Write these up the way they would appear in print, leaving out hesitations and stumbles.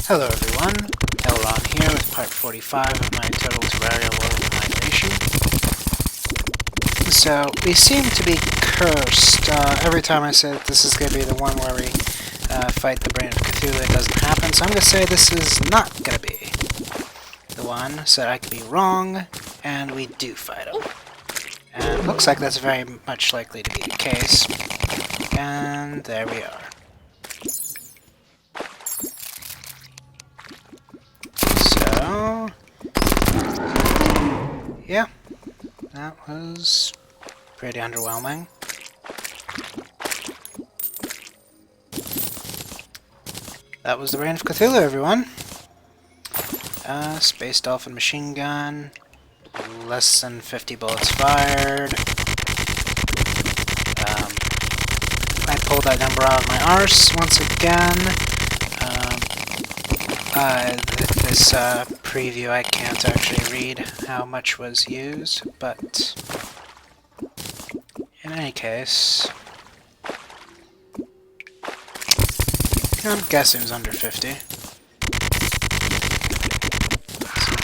Hello everyone, LRon here with part 45 of my total Terraria world of Annihilation. So, we seem to be cursed. Every time I say that this is going to be the one where we fight the Brain of Cthulhu, it doesn't happen, so I'm going to say this is not going to be the one, so that I could be wrong, and we do fight him. And it looks like that's very much likely to be the case. And there we are. So, yeah, that was pretty underwhelming. That was the Brain of Cthulhu, everyone. Space Dolphin machine gun, less than 50 bullets fired. I pulled that number out of my arse once again. This preview, I can't actually read how much was used, but in any case, I'm guessing it was under 50. Seems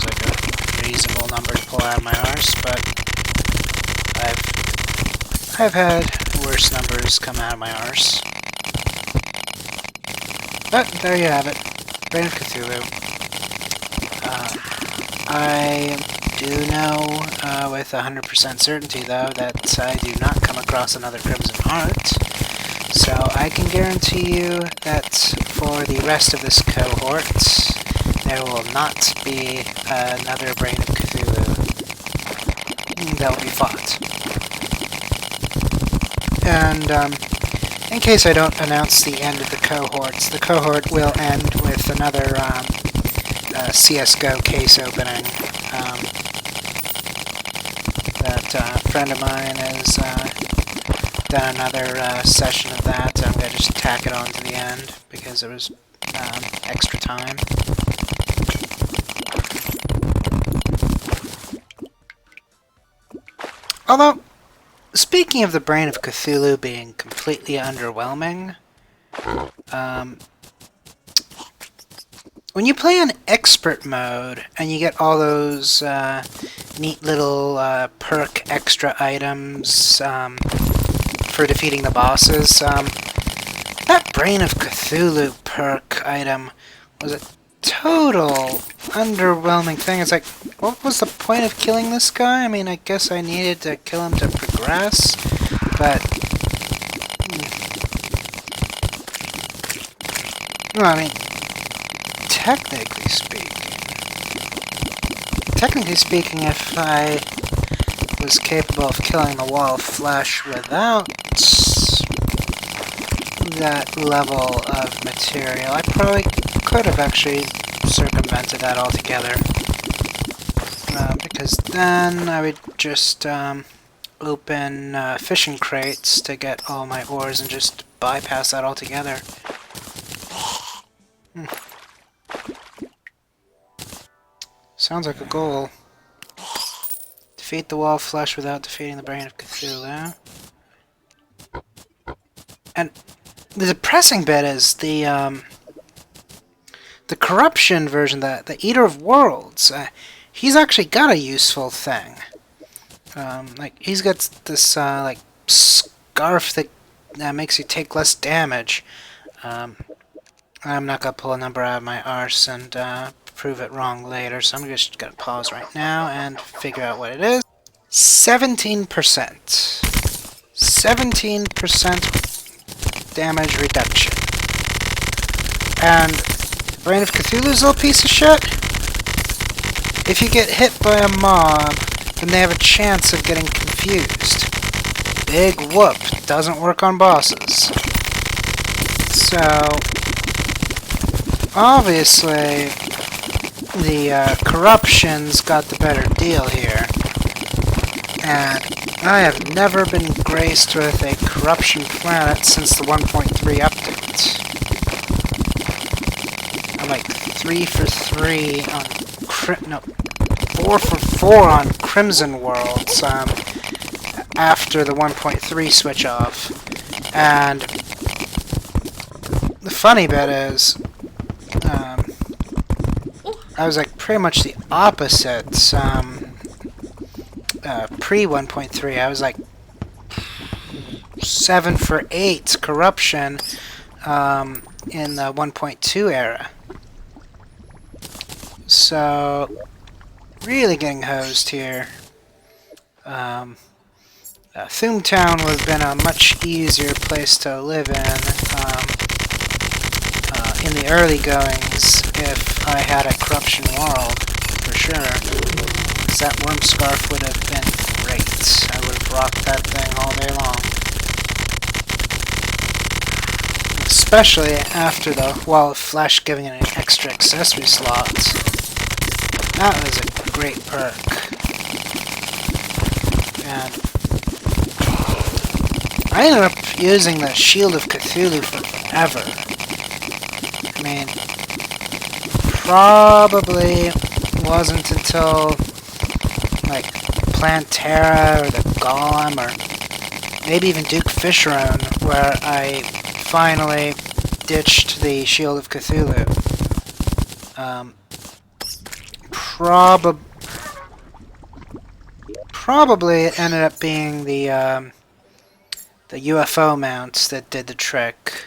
like a reasonable number to pull out of my arse, but I've had worse numbers come out of my arse. But there you have it. Brain of Cthulhu. I do know with 100% certainty, though, that I do not come across another Crimson Heart. So I can guarantee you that for the rest of this cohort, there will not be another Brain of Cthulhu that will be fought. And in case I don't announce the end of the cohort will end with another CSGO case opening. That a friend of mine has done another session of that. I'm going to just tack it on to the end because there was extra time. Although, speaking of the Brain of Cthulhu being completely underwhelming, when you play on expert mode and you get all those neat little perk extra items for defeating the bosses, that Brain of Cthulhu perk item was a total underwhelming thing. It's like, what was the point of killing this guy? I mean, I guess I needed to kill him to progress, but well, I mean, technically speaking, if I was capable of killing the wall of flesh without that level of material, I probably could have actually circumvented that altogether. Because then I would just open fishing crates to get all my ores and just bypass that altogether. Sounds like a goal. Defeat the wall of flesh without defeating the Brain of Cthulhu. And the depressing bit is the corruption version, the Eater of Worlds. He's actually got a useful thing. Like, he's got this like scarf that makes you take less damage. I'm not gonna pull a number out of my arse and prove it wrong later, so I'm just gonna pause right now and figure out what it is. 17%. 17% damage reduction. And Brain of Cthulhu's a little piece of shit. If you get hit by a mob, then they have a chance of getting confused. Big whoop. Doesn't work on bosses. So, obviously, the corruption's got the better deal here. And I have never been graced with a corruption planet since the 1.3 update. I'm like 3 for 3 on 4 for 4 on Crimson Worlds after the 1.3 switch off. And the funny bit is I was like pretty much the opposite. Pre 1.3, I was like 7 for 8 corruption in the 1.2 era. So, really getting hosed here. Town would have been a much easier place to live in the early goings if I had a corruption world, for sure. Because that worm scarf would have been great. I would have rocked that thing all day long. Especially after the Wall of Flesh giving it an extra accessory slot. That was a great perk. And I ended up using the Shield of Cthulhu forever. I mean, probably wasn't until like Plantera or the Golem or maybe even Duke Fisherone where I finally ditched the Shield of Cthulhu. Probably it ended up being the UFO mounts that did the trick.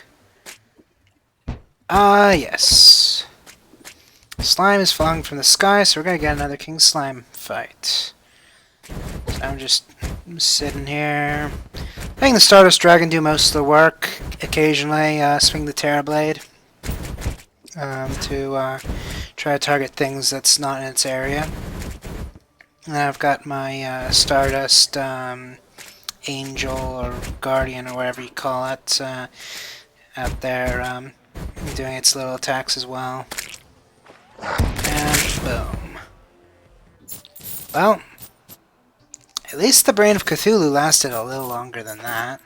Yes. Slime is falling from the sky, so we're gonna get another King Slime fight. So I'm just sitting here, letting the Stardust Dragon do most of the work. Occasionally, swing the Terra Blade to try to target things that's not in its area. And I've got my Stardust Angel or Guardian or whatever you call it out there doing its little attacks as well. And boom. Well, at least the Brain of Cthulhu lasted a little longer than that.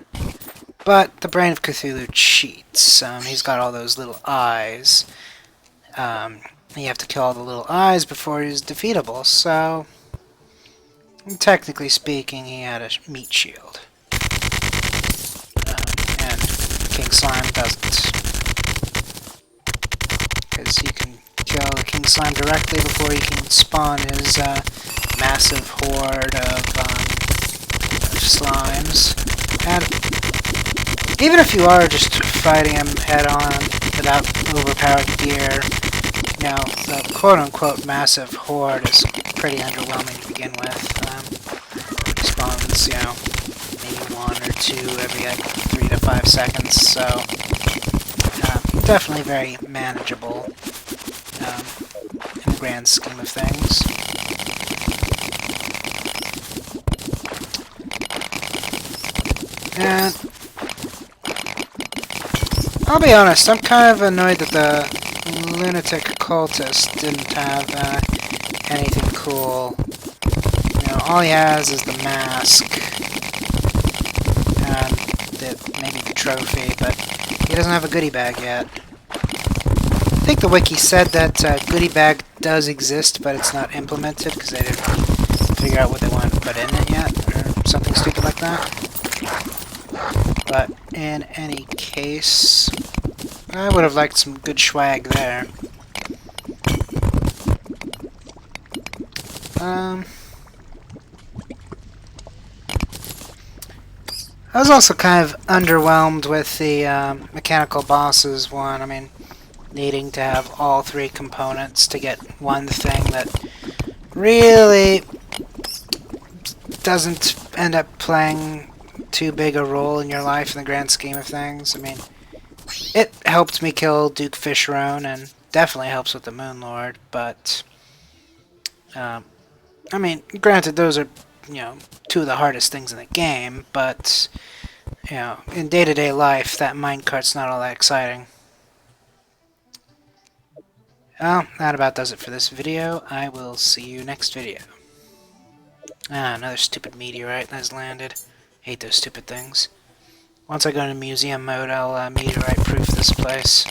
But the Brain of Cthulhu cheats. He's got all those little eyes. You have to kill all the little eyes before he's defeatable, so technically speaking, he had a meat shield. And King Slime doesn't. Because you can kill the King Slime directly before he can spawn his massive horde of slimes. And even if you are just fighting him head-on without overpowered gear, you know, the quote-unquote massive horde is pretty underwhelming to begin with. Spawns, you know, maybe 1 or 2 every like 3 to 5 seconds, so definitely very manageable in the grand scheme of things. And I'll be honest, I'm kind of annoyed that the lunatic cultist didn't have anything cool. You know, all he has is the mask and maybe the trophy, but he doesn't have a goodie bag yet. I think the wiki said that goodie bag does exist, but it's not implemented because they didn't figure out what they wanted to put in it yet, or something stupid like that. But in any case, I would have liked some good swag there. I was also kind of underwhelmed with the mechanical bosses one. I mean, needing to have all 3 components to get one thing that really doesn't end up playing too big a role in your life in the grand scheme of things. I mean, it helped me kill Duke Fisherone and definitely helps with the Moonlord, but I mean, granted, those are, you know, 2 of the hardest things in the game, but, you know, in day-to-day life, that minecart's not all that exciting. Well, that about does it for this video. I will see you next video. Another stupid meteorite has landed. Hate those stupid things. Once I go into museum mode, I'll meteorite-proof this place.